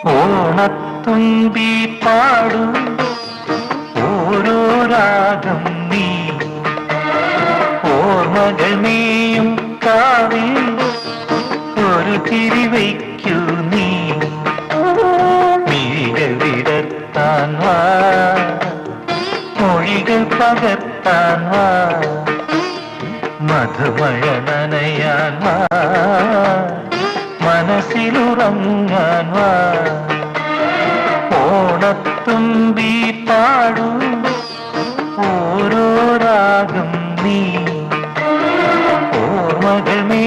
ഓണത്തുമ്പി പാടും ഓരോ രാഗം നീ ഓർമ്മകൾ നീയും കാവിൽ ഒരു ചിരി വയ്ക്കൂ നീ മിഴികൾ വിടർത്താൻ വാ മൊഴികൾ പകർത്താൻ വാ മധുമഴ നനയാൻ വാ മനസ്സിലുറങ്ങാൻ വാ ഓണത്തുമ്പി പാടൂ ഓരോ രാഗം നീ ഓർമ്മകൾ നീ